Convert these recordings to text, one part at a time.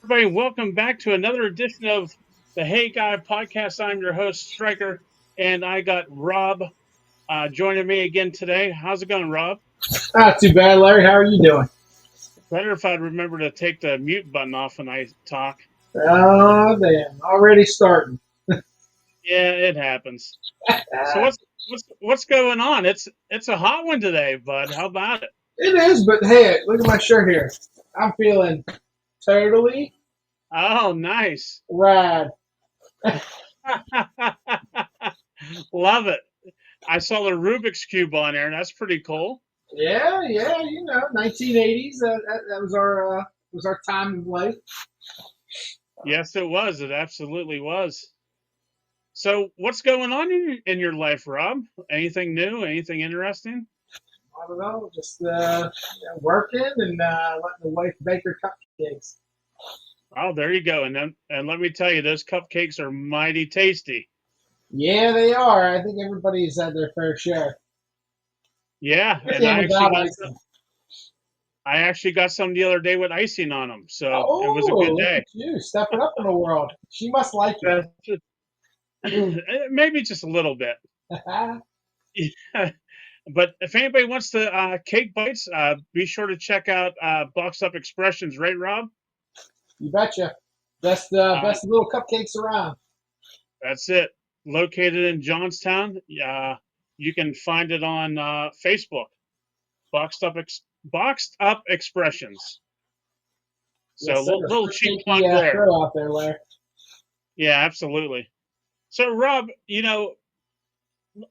Everybody, welcome back to another edition of the Hey Guy podcast. I'm your host, Stryker, and I got Rob joining me again today. How's it going, Rob? Not too bad, Larry. How are you doing? Better if I'd remember to take the mute button off when I talk. Oh, damn. Already starting. Yeah, it happens. So what's going on? It's a hot one today, bud. How about it? It is, but hey, look at my shirt here. I'm feeling totally Oh, nice. rad. Love it. I saw the Rubik's Cube on there. That's pretty cool. Yeah, 1980s. That was our time of life. Yes, it was. It absolutely was. So, what's going on in your life, Rob? Anything new? Anything interesting? I don't know, just working and letting the wife bake her cupcakes. Oh, there you go. And let me tell you, those cupcakes are mighty tasty. Yeah, they are. I think everybody's had their fair share. Yeah, With and and without icing. I actually got some the other day with icing on them, so it was a Oh, good look day. at you stepping up in the world. She must like you. Maybe just a little bit. But if anybody wants to cake bites, be sure to check out Boxed Up Expressions, right, Rob? You betcha. Uh, Best little cupcakes around. That's it. Located in Johnstown. You can find it on Facebook. Boxed Up Expressions. So Yes, sir. little Quick cheap sneaky plug there. throw out there, Larry. Yeah, absolutely. So Rob,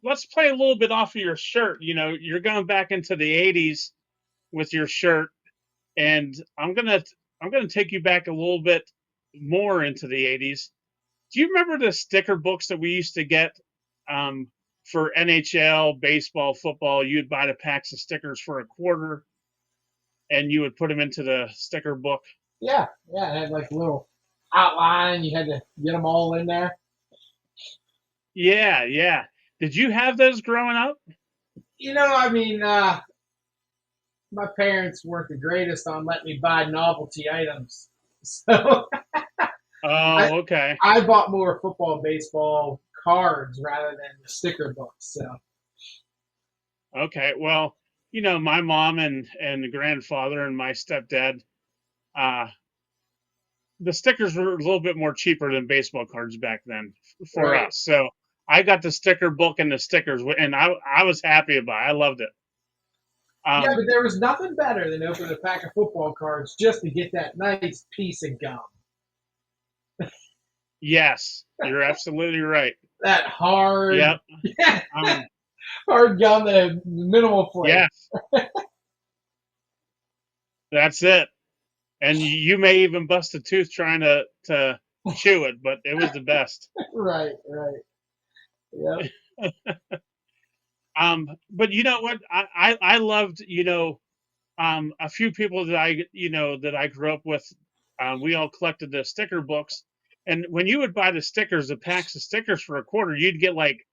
let's play a little bit off of your shirt. You're going back into the '80s with your shirt, and I'm gonna take you back a little bit more into the '80s. Do you remember the sticker books that we used to get for NHL, baseball, football? You'd buy the packs of stickers for a quarter, and you would put them into the sticker book. Yeah. It had like a little outline. You had to get them all in there. Yeah, yeah. Did you have those growing up? I mean, my parents weren't the greatest on letting me buy novelty items, so I Oh, okay. I bought more football, baseball cards rather than the sticker books. So Okay. Well, my mom and the grandfather and my stepdad, uh, the stickers were a little bit more cheaper than baseball cards back then for right. us. So I got the sticker book and the stickers, and I was happy about it. I loved it. Yeah, Um, but there was nothing better than opening a pack of football cards just to get that nice piece of gum. yes, you're absolutely right. That hard, Yep. Um, hard gum that had minimal flavor. yes, that's it. And you may even bust a tooth trying to chew it, but it was the best. Right. Yep. But you know what? I loved, a few people that I grew up with. We all collected the sticker books, and when you would buy the stickers, the packs of stickers for a quarter, you'd get like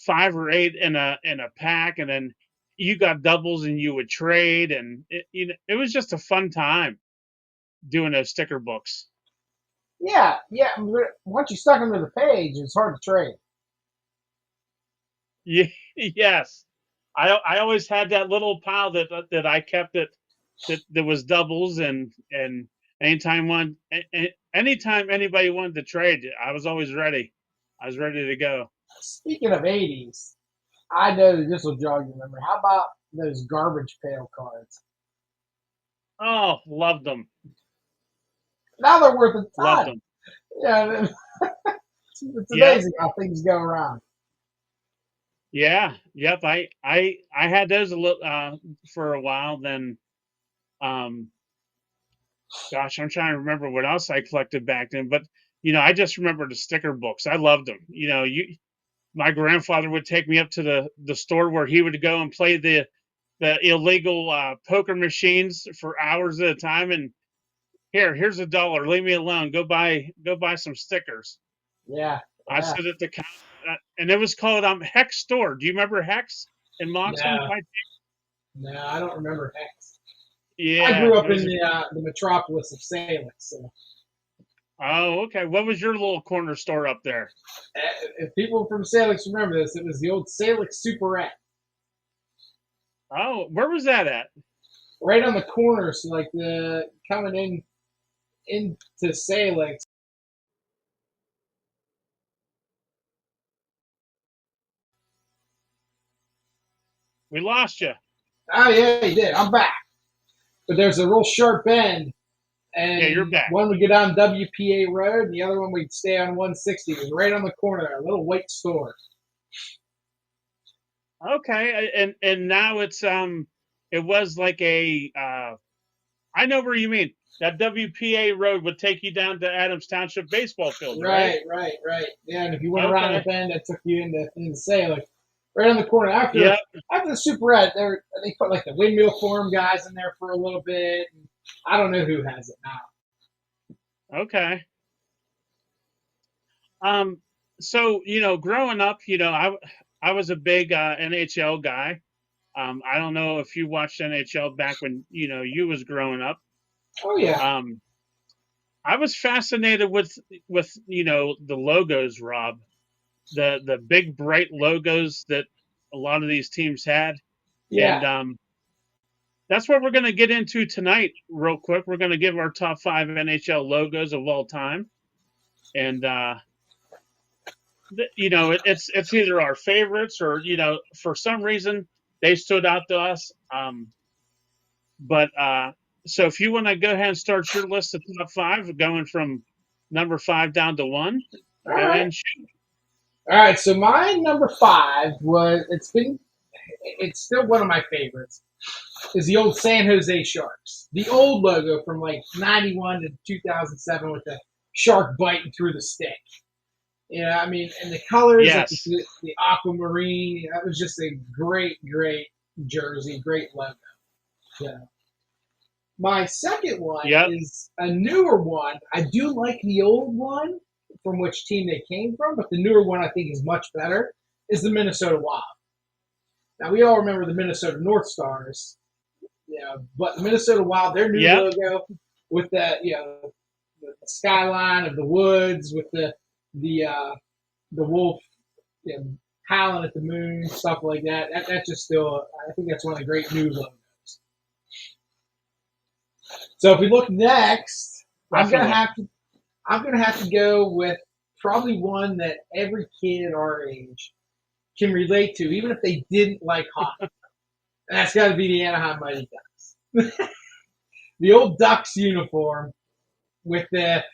5 or 8 in a pack, and then you got doubles, and you would trade, and it was just a fun time doing those sticker books. Yeah. But once you stuck them to the page, it's hard to trade. Yeah, yes. I always had that little pile that I kept that was doubles, and anytime anybody wanted to trade, I was always ready. I was ready to go. Speaking of 80s, I know that this will jog your memory. How about those garbage pail cards? Oh, loved them. Now they're worth a Loved ton. them. Yeah, it's Yep. amazing how things go around. Yeah. Yep. I had those a little for a while. Then, um, gosh, I'm trying to remember what else I collected back then. But I just remember the sticker books. I loved them. My grandfather would take me up to the store where he would go and play the illegal poker machines for hours at a time. And here's $1. Leave me alone. Go buy some stickers. Yeah, I yeah. sit at the counter, and it was called Hex Store. Do you remember Hex in Moxham? No, no, I don't remember Hex. I Yeah, grew up it in was. the metropolis of Salem, so Oh, okay. What was your little corner store up there? if people from Salix remember this, it was the old Salix Superette, Oh, where was that at? right on the corner. So like the coming into Salix. We lost you. Oh yeah, you did. I'm back. But there's a real sharp bend, Yeah, you're and back. one would get on WPA Road, and the other one we'd stay on 160. It was right on the corner there, a little white store. Okay, and now it was like a I know where you mean. That WPA road would take you down to Adams Township baseball field, right? Right. Yeah, and if you went around the Okay. bend, that took you into Salix, right on the corner. Yep. After the Superette, they put like the windmill form guys in there for a little bit. And I don't know who has it now. Okay. Um. So growing up, I was a big NHL guy. I don't know if you watched NHL back when you was growing up. Oh yeah, Um. I was fascinated with the logos, Rob. The big bright logos that a lot of these teams had, yeah. and that's what we're going to get into tonight, real quick. We're going to give our top 5 NHL logos of all time, and it's either our favorites or for some reason they stood out to us. But so if you want to go ahead and start your list of top 5, going from number 5 down to 1, All go ahead right, and shoot. all right. So my number 5 was it's still one of my favorites. Is the old San Jose Sharks, the old logo from like '91 to 2007 with the shark biting through the stick. I mean, and the colors like Yes. the aquamarine. That was just a great jersey, great logo. Yeah. My second one Yep. is a newer one. I do like the old one from which team they came from, but the newer one I think is much better. Is the Minnesota Wild. Now we all remember the Minnesota North Stars, but the Minnesota Wild, their new Yep. logo with the skyline of the woods with the wolf howling at the moon, stuff like that. That's just still, I think that's one of the great new logos. So if we look next, I'm gonna Definitely. have to I'm gonna have to go with probably one that every kid our age can relate to, even if they didn't like hockey. And that's got to be the Anaheim Mighty Ducks. The old Ducks uniform with like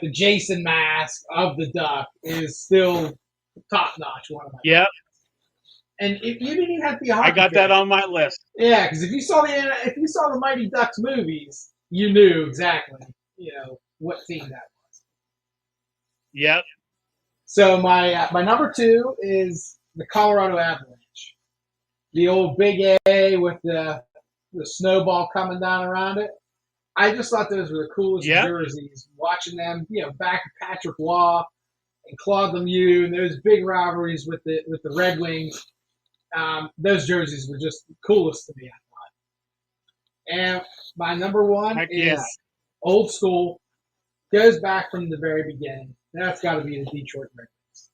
the Jason mask of the Duck is still top notch. One of my Yep. And if you didn't even have to be a I hockey got that fan, on my list. yeah, because if you saw the Mighty Ducks movies, you knew exactly what team that was. Yep. So my number 2 is the Colorado Avalanche, the old Big A with the snowball coming down around it. I just thought those were the coolest Yep. jerseys. Watching them, back to Patrick Waugh and Claude Lemieux, and those big rivalries with the Red Wings. Those jerseys were just the coolest to me, I thought. And my number 1 Heck yeah. is old school, goes back from the very beginning. That's got to be the Detroit Red Wings.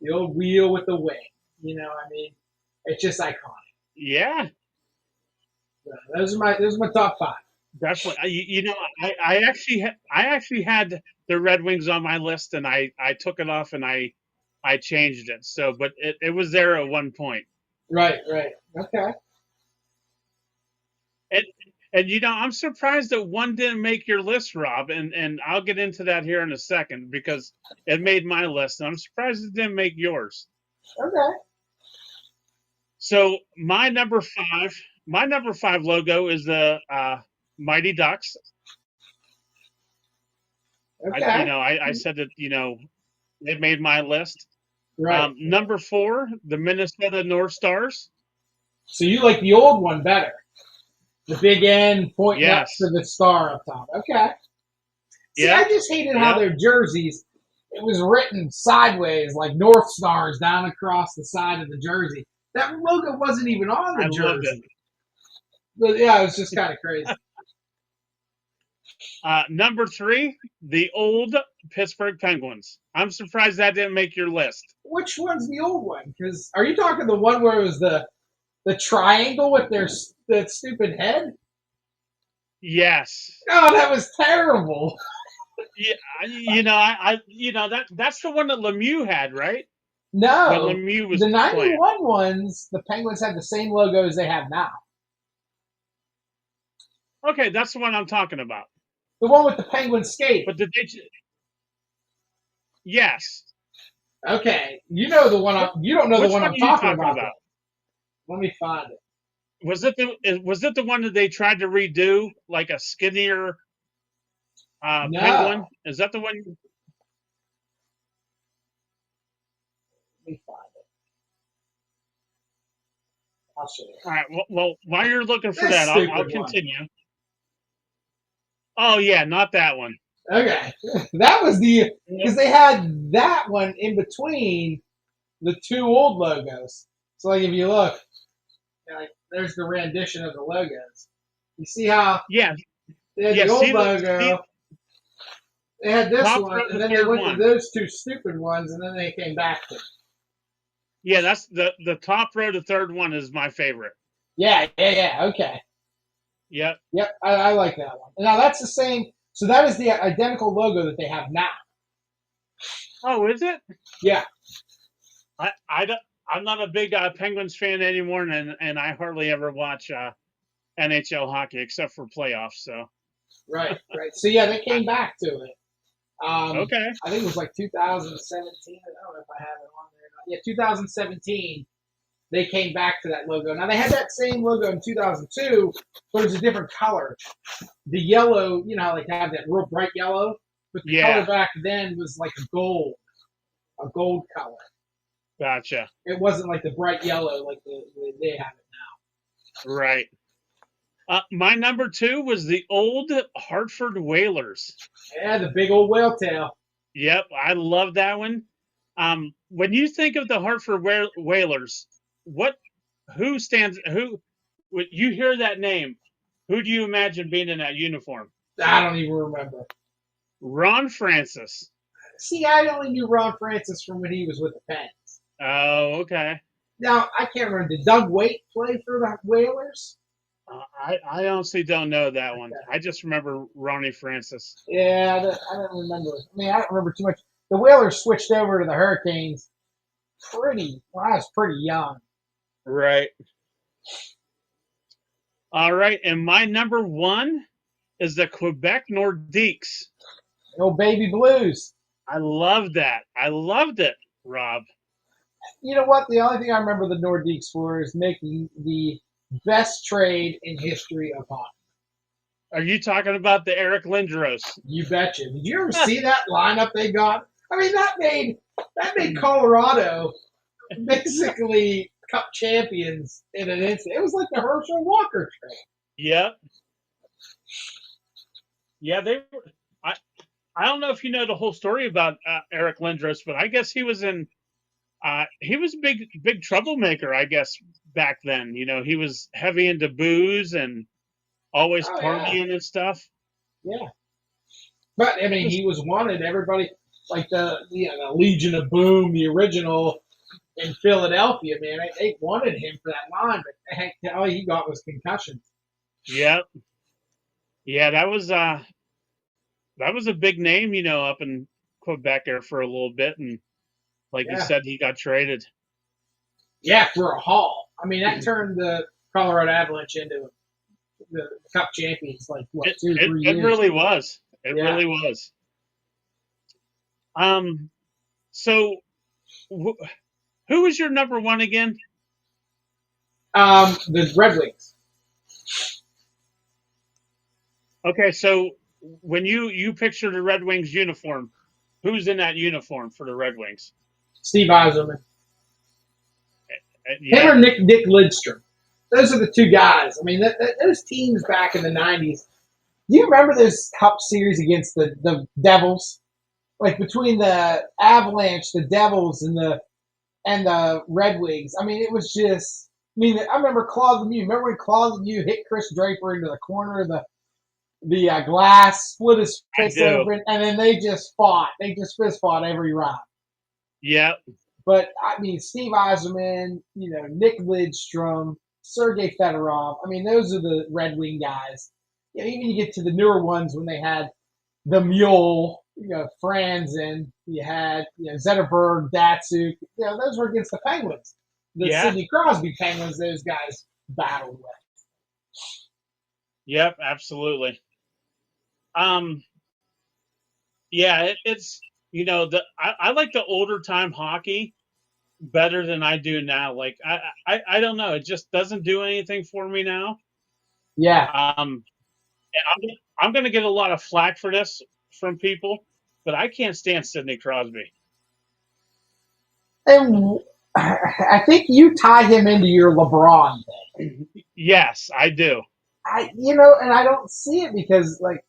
The old wheel with the wing. I mean, it's just iconic. Yeah. So those are my top 5. Definitely. I actually had the Red Wings on my list, and I took it off and I changed it. So, but it was there at one point. Right. Okay. And I'm surprised that one didn't make your list, Rob. And I'll get into that here in a second because it made my list, and I'm surprised it didn't make yours. Okay. So my number 5 logo is the Mighty Ducks. Okay. I said that it made my list. Right. Number 4, the Minnesota North Stars. So you like the old one better? The big N pointing up to Yes. the star up top. Okay. See, I Yep. just hated how Yep. their jerseys, it was written sideways, like North Stars down across the side of the jersey. That logo wasn't even on I the loved it. jersey. But yeah, it was just kind of crazy. Number three, the old Pittsburgh Penguins. I'm surprised that didn't make your list. Which one's the old one? Because are you talking the one where it was the triangle with their that stupid head? Yes. Oh, that was terrible. Yeah, that's the one that Lemieux had, right? When No, Lemieux was the playing. '91 ones, the Penguins had the same logo as they have now. Okay, that's the one I'm talking about. The one with the penguin skate. But did they? Yes. Okay, you know the one. You don't know the Which one one I'm are you talking talking about. Though. about? Let me find it. Was it the one that they tried to redo, like a skinnier No, penguin? Is that the one? let me find it. I'll show you. All right. Well, while you're looking for This that, I'll stupid one. continue. Oh yeah, not that one. Okay, that was because they had that one in between the two old logos. So like if you look, like there's the rendition of the logos. You see how Yeah, they had yeah. the old See, logo, they had this top one, row, and the then they third went to one. those two stupid ones, and then they came back to. Yeah, that's the top row, the third one is my favorite. Yeah. Okay. Yep. Yep, I like that one. Now that's the same. So that is the identical logo that they have now. Oh, is it? Yeah. I don't. I'm not a big Penguins fan anymore, and I hardly ever watch NHL hockey except for playoffs. So Right. So yeah, they I, came back to it. okay. I think it was like 2017. I don't know if I have it on there. Or not. Yeah, 2017. They came back to that logo. Now they had that same logo in 2002, but it was a different color. The yellow, you know, like have that real bright yellow, but the color Yeah. back then was like a gold color. Gotcha. It wasn't like the bright yellow like they have it Right. My number two was the old Hartford Whalers. now. Yeah, the big old whale tail. Yep, I love that one. When you think of the Hartford Whalers, what who stands who when you hear that name, who do you imagine being in that uniform? I don't even remember. Ron Francis. See, I only knew Ron Francis from when he was with the Pens. Oh, okay. Now I can't remember. Did Doug Waite play for the Whalers? I honestly don't know that one. Okay. I just remember Ronnie Francis. Yeah, I don't remember. I mean, I don't remember too much. The Whalers switched over to the Hurricanes when I was pretty young. Right. All right, and my number one is the Quebec Nordiques. The old baby blues. I love that. I loved it, Rob. You know what? The only thing I remember the Nordiques for is making the best trade in history of hockey. Are you talking about the Eric Lindros? You betcha. Did you ever see that lineup they got? I mean, that made Colorado basically Cup champions in an instant. It was like the Herschel Walker trade. Yep. Yeah, they were. I don't know if you know the whole story about Eric Lindros, but I guess he was in. He was a big troublemaker, I guess, back then. You know, he was heavy into booze and always Oh yeah, partying and stuff. yeah. But I mean, he was wanted. Everybody like the Legion of Boom, the original in Philadelphia. Man, they wanted him for that line, but heck, all he got was concussions. Yep. Yeah, that was a big name, you know, up in Quebec there for a little bit, and like you Yeah, said, he got traded. yeah, for a haul. I mean, that turned the Colorado Avalanche into the Cup champions. Like what, It two or it, three it years? really was. It Yeah. really was. Um. So, who was your number one again? The Red Wings. Okay, so when you picture the Red Wings uniform, who's in that uniform for the Red Wings? Steve Eiserman. Him Yeah, or Nick Lidstrom. Those are the two guys. I mean, those teams back in the '90s. Do you remember this Cup series against the Devils? Like between the Avalanche, the Devils, and the Red Wings. I mean, it was just mean, I remember Claude Lemieux. Remember when Claude Lemieux hit Chris Draper into the corner of the glass, split his I face do. open, and then they just fought. They just fist fought every round. Yep. But I mean, Steve Eiserman, Nick Lidstrom, Sergei Fedorov. I mean, those are the Red Wing guys. Even you get to the newer ones when they had the Mule, Franzen, you had Zetterberg, Datsuk. Those were against the Penguins, the Yeah. Sidney Crosby Penguins. Those guys battled with. Yep. Absolutely. Um. Yeah. It's I like the older time hockey better than I do now. Like I don't know. It just doesn't do anything for me now. Yeah, Um. I'm going to get a lot of flack for this from people, but I can't stand Sidney Crosby. and I think you tie him into your LeBron thing. Yes, I do. And I don't see it because like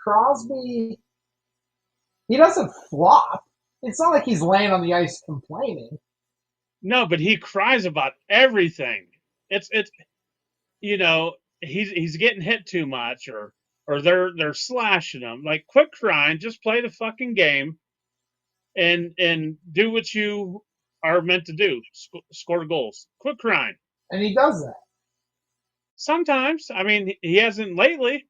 Crosby, he doesn't flop. It's not like he's laying on the ice complaining. No, but he cries about everything. It's you know he's getting hit too much, or they're slashing him. Like, quit crying, just play the fucking game and do what you are meant to do. Score goals. Quit crying. And he does that. Sometimes, I mean, he hasn't lately.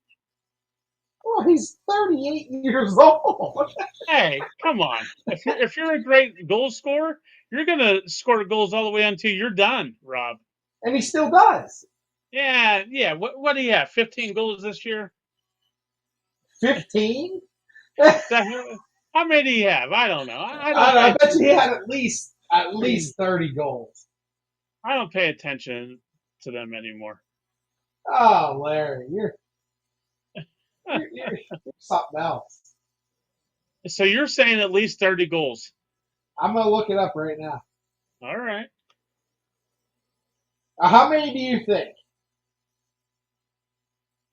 Well, he's 38 years old. Hey, come on. If you're a great goal scorer, you're gonna score goals all the way until you're done, Rob. And he still does. Yeah, yeah. What do you have? 15 goals this year? 15? How many do you have? I don't know. I I, don't know, pay I bet you he attention. had at least 30 goals. I don't pay attention to them anymore. Oh, Larry, you're something else. So you're saying at least 30 goals? I'm gonna look it up right now. All right. How many do you think?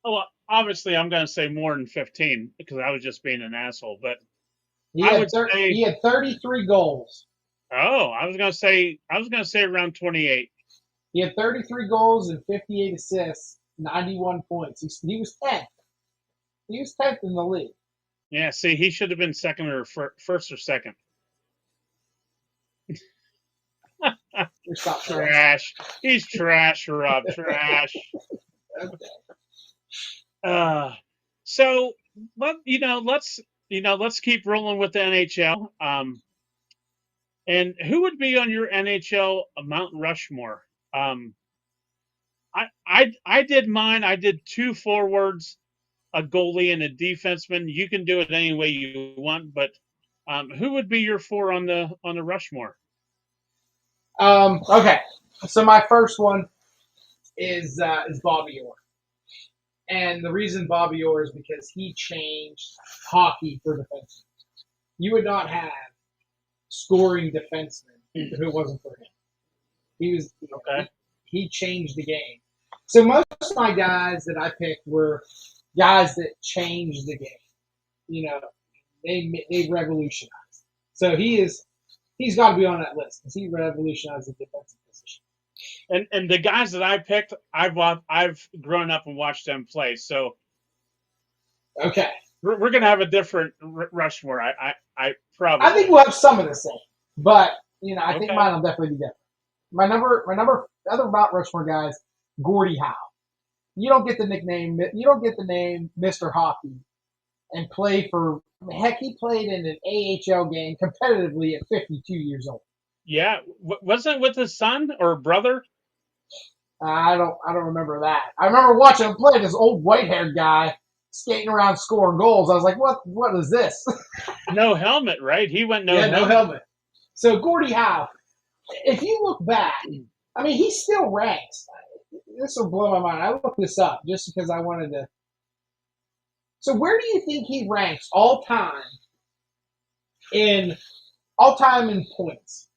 Well, obviously, I'm going to say more than 15 because I was just being an asshole. But He I had would say, he had 33 goals. oh, I was going to say around 28. He had 33 goals and 58 assists, 91 points. He was 10th. He was 10th in the league. Yeah. See, he should have been second or first or second. Or something else. Trash. He's trash, Rob. Trash. Okay. Uh, so let's keep rolling with the NHL. And who would be on your NHL Mount Rushmore? Um, I did mine. I did two forwards, a goalie, and a defenseman. You can do it any way you want, but who would be your four on the Rushmore? Okay. So my first one is Bobby Orr, and the reason Bobby Orr is because he changed hockey for defensemen. You would not have scoring defensemen if it wasn't for him. He was Okay. he changed the game. So most of my guys that I picked were guys that changed the game. You know, they revolutionized. So he's got to be on that list because he revolutionized the defensive position. And the guys that I picked, I've grown up and watched them play. So Okay, we're gonna have a different Rushmore. I I think probably. we'll have some of the same, but I think Okay. mine will definitely be different. My number other Mount Rushmore guys, Gordie Howe. You don't get the nickname. You don't get the name Mr. Hockey and play for. Heck, he played in an AHL game competitively at 52 years old. Yeah, wasn't it with his son or brother? I don't remember that. I remember watching him play this old white haired guy skating around scoring goals. I was like, what is this? No helmet, right? He went no Yeah, no helmet. helmet. So Gordie Howe, if you look back, I mean, he still ranks. This will blow my mind. I looked this up just because I wanted to. So where do you think he ranks in all time in points?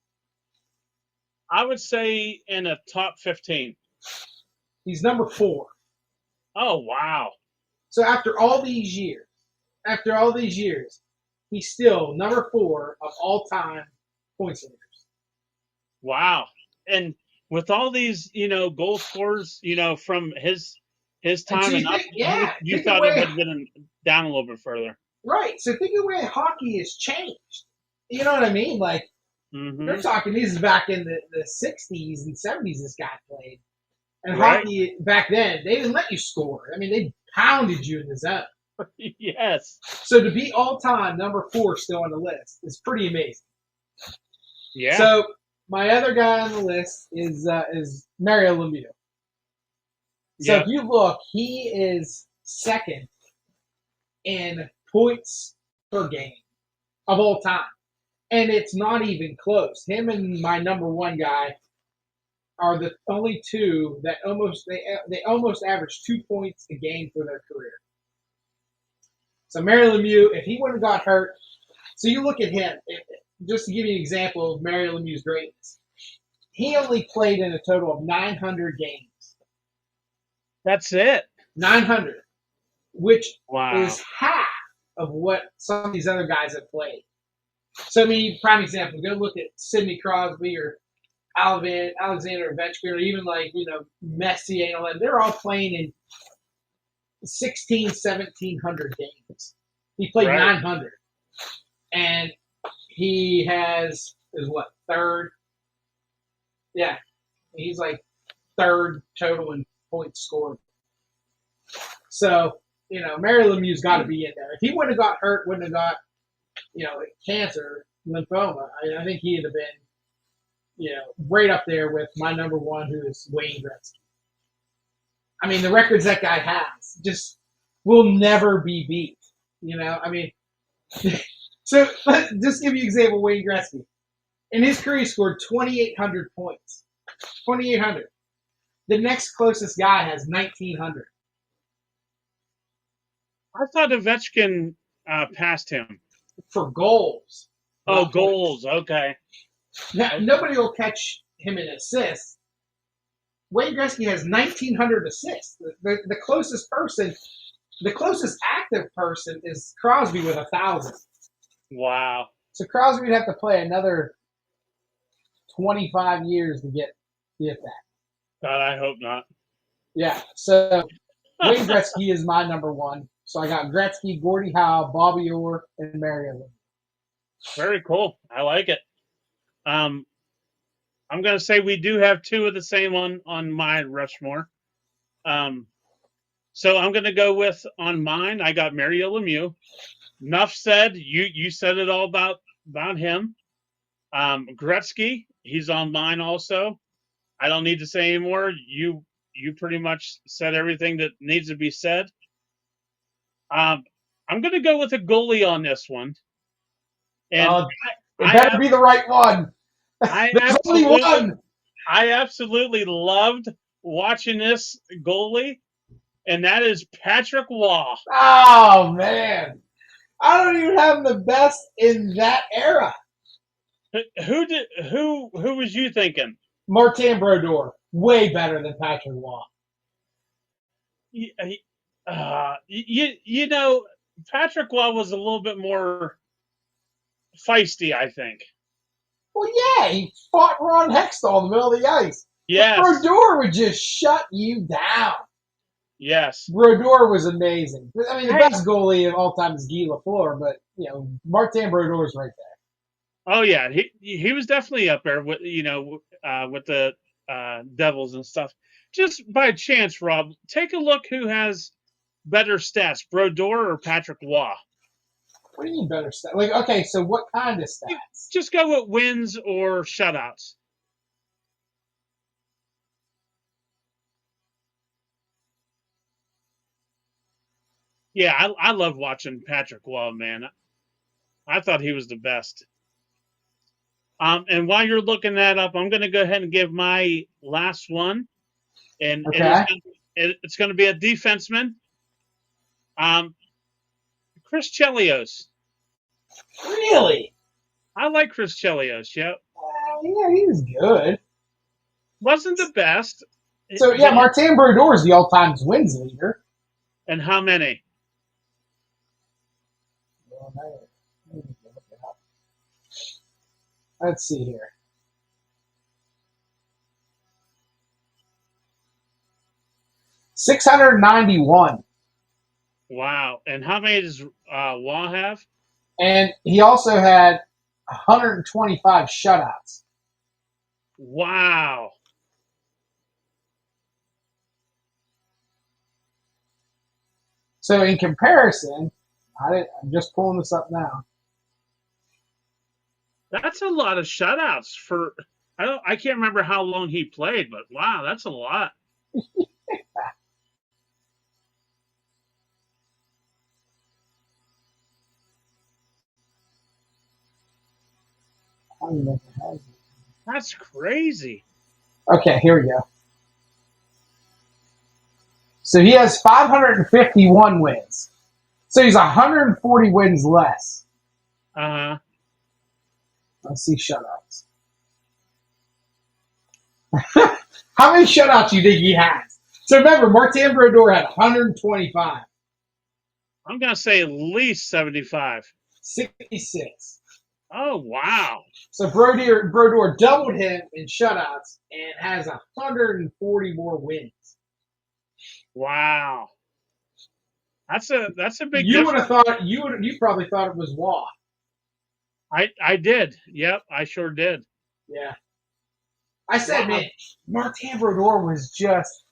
I would say in a top 15. He's number 4. Oh, wow. So after all these years, he's still number 4 of all time points leaders. Wow. And with all these, goal scorers, from his And so time you and up, think, yeah, you think of the thought it way, would have been down a little bit further. right. So think of the way hockey has changed. You know what I mean? Like, they're Hmm. talking, this is back in the 60s and 70s this guy played. And Right? hockey back then, they didn't let you score. I mean, they pounded you in the zone. Yes. So to be all time number 4 still on the list is pretty amazing. Yeah. So my other guy on the list is Mario Lemieux. So if Yep. you look, he is second in points per game of all time, and it's not even close. Him and my number 1 guy are the only two that they almost average 2 points a game for their career. So Mario Lemieux, if he wouldn't have got hurt, so you look at him, just to give you an example of Mario Lemieux's greatness. He only played in a total of 900 games. That's it. 900, which Wow. is half of what some of these other guys have played. So, I mean, prime example, go look at Sidney Crosby or Alexander Ovechkin, or even like, Messi and all that. They're all playing in 1,700 games. He played Right. 900. And he is what, third? Yeah, he's like third total in points scored. So, Mario Lemieux's got to be in there. If he wouldn't have got hurt, wouldn't have got, cancer, lymphoma, I think he'd have been, right up there with my number 1, who is Wayne Gretzky. I mean, the records that guy has just will never be beat. I mean, so let's just give you an example. Wayne Gretzky, in his career, he scored 2,800 points. 2,800. The next closest guy has 1,900 I thought Ovechkin passed him. for goals, Oh, not goals. points. Okay. Now, Okay. nobody will catch him in assists. Wayne Gretzky has 1,900 assists. The closest person, the closest active person is Crosby with 1,000. Wow. So Crosby would have to play another 25 years to get that. God, I hope not. Yeah. So Wayne Gretzky is my number 1. So I got Gretzky, Gordie Howe, Bobby Orr, and Mario Lemieux. Very cool. I like it. Um, I'm gonna say we do have two of the same on my Rushmore. Um, so I'm gonna go with on mine. I got Mario Lemieux. Enough said. You said it all about him. Gretzky. He's on mine also. I don't need to say anymore. You pretty much said everything that needs to be said. Um, I'm gonna go with a goalie on this one, and It I better be the right one. I There's only absolutely one. I absolutely loved watching this goalie, and that is Patrick Waugh. Oh man, I don't even have the best in that era. Who was you thinking? Martin Brodeur, way better than Patrick Waugh. You, you know, Patrick Waugh was a little bit more feisty, I think. Well, yeah, he fought Ron Hextall in the middle of the ice, but Yes, Brodeur would just shut you down. yes. Brodeur was amazing. I mean, the I best goalie of all time is Guy Lafleur, but Martin Brodeur is right there. Oh yeah, he was definitely up there with with the Devils and stuff. Just by chance, Rob, take a look who has better stats, Brodeur or Patrick Waugh. What do you mean better stats? Like, okay, so what kind of stats? Just go with wins or shutouts. Yeah, I love watching Patrick Waugh, man. I thought he was the best. And while you're looking that up, I'm going to go ahead and give my last one, and Okay. it's going to be a defenseman, um, Chris Chelios. Really? I like Chris Chelios. Yep, Yeah, he was good. wasn't the best, So yeah, but Martin Brodeur is the all-time wins leader. and how many? Let's see here. 691. Wow. And how many does Law have? And he also had 125 shutouts. Wow. So in comparison, I'm just pulling this up now. That's a lot of shutouts for I can't remember how long he played, but wow, that's a lot. I don't even know if it has it. That's crazy. Okay, here we go. So he has 551 wins. So he's 140 wins less. Uh-huh. Let's see shutouts. How many shutouts do you think he has? So remember, Martin Brodeur had 125. I'm gonna say at least 75. 66. Oh wow. So Brodeur doubled him in shutouts and has 140 more wins. Wow. That's a big You would have difference. thought you probably thought it was Waugh. I did. Yep, I sure did. Yeah. I said, Wow. man, Martin Brodeur was just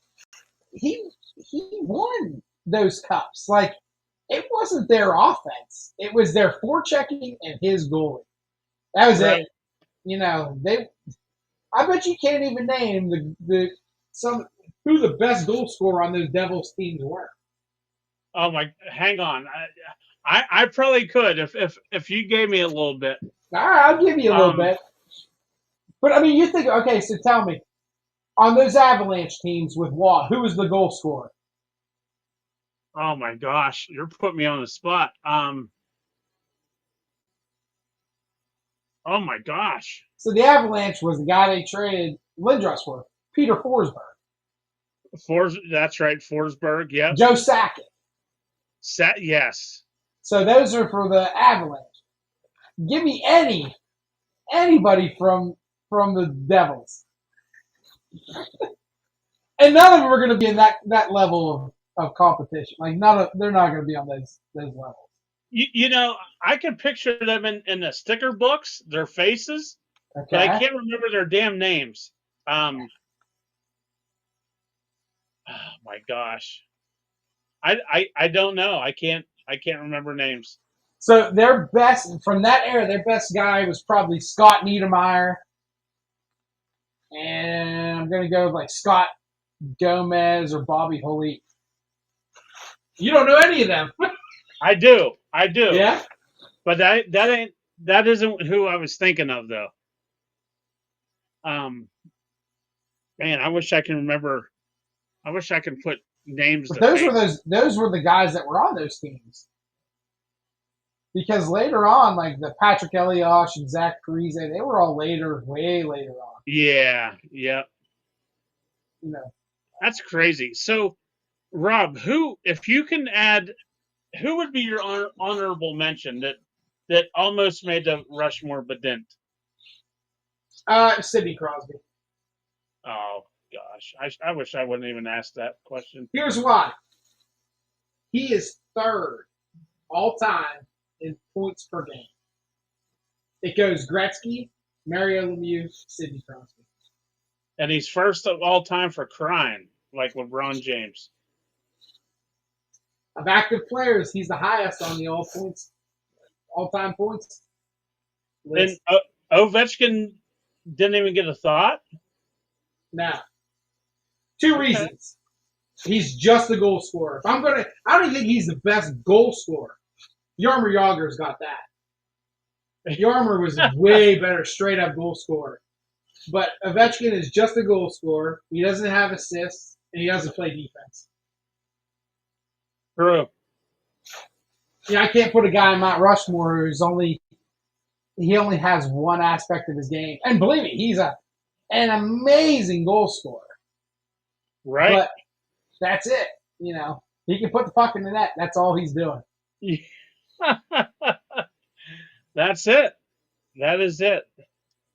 he won those cups. Like it wasn't their offense; it was their forechecking and his goalie. That was Right. it. You know, they. I bet you can't even name the some who the best goal scorer on those Devils teams were. Oh my, hang on. I probably could if you gave me a little bit. All right, I'll give you a little Um bit, but I mean, you think okay? So tell me, on those Avalanche teams with Watt, who was the goal scorer? oh my gosh, you're putting me on the spot. Oh my gosh. So the Avalanche was the guy they traded Lindros for, Peter Forsberg, That's right, Forsberg. Yep. Joe Sakic. Yes. So those are for the Avalanche. Give me anybody from the Devils, and none of them are going to be in that level of competition. Like they're not going to be on those levels. You know, I can picture them in the sticker books, their faces, but I Okay. can't remember their damn names. Oh my gosh. I don't know. I can't remember names. So their best from that era, their best guy was probably Scott Niedermayer, and I'm going to go with like Scott Gomez or Bobby Holik. You don't know any of them. I do. I do. Yeah. But that isn't who I was thinking of though. Um man, I wish I can remember. I wish I could put names But to face. those were the guys that were on those teams. Because later on, like the Patrick Elias and Zach Parise, they were all later, way later on. Yeah, yeah. You know, That's crazy. So, Rob, who if you can add who would be your honorable mention that almost made the Rushmore but didn't? Sidney Crosby. Oh gosh, I wish I wouldn't even ask that question. Here's why. He is third all time in points per game. It goes Gretzky, Mario Lemieux, Sidney Crosby. And he's first of all time for crying, like LeBron James. Of active players, he's the highest on the all time points And list. Ovechkin didn't even get a thought. Now, two Okay. reasons. He's just a goal scorer. I don't even think he's the best goal scorer. Jaromir Jagr's got that. Jaromir was way better straight up goal scorer. But Ovechkin is just a goal scorer. He doesn't have assists, and he doesn't play defense. True. Yeah, I can't put a guy in Mount Rushmore who's only has one aspect of his game. And believe me, he's an amazing goal scorer. Right. But that's it. You know, he can put the puck in the net. That's all he's doing. That's it. That is it.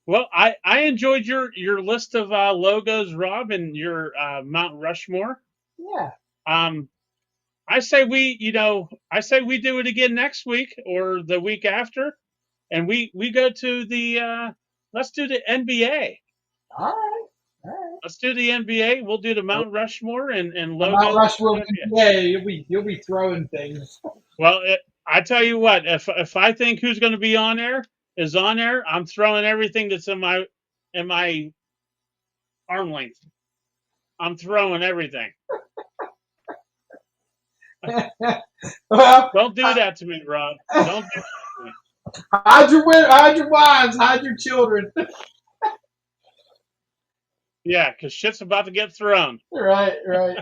Well, I enjoyed your list of logos, Rob, and your Mount Rushmore. Yeah. I say we do it again next week or the week after, and we go to the let's do the NBA. All right. All right. Let's do the NBA. We'll do the Mount Rushmore and I'm out logos. Rushmore NBA. You'll be throwing things. Well, I tell you what, if I think who's going to be on there is on there, I'm throwing everything that's in my arm length. I'm throwing everything. Well, Don't do that to me, Rob. Don't do that to me. hide your wives, hide your children. Yeah, because shit's about to get thrown. Right, right.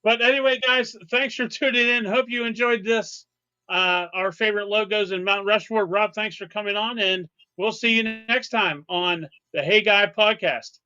But anyway, guys, thanks for tuning in. Hope you enjoyed this. Our favorite logos in Mount Rushmore. Rob, thanks for coming on, and we'll see you next time on the Hey Guy podcast.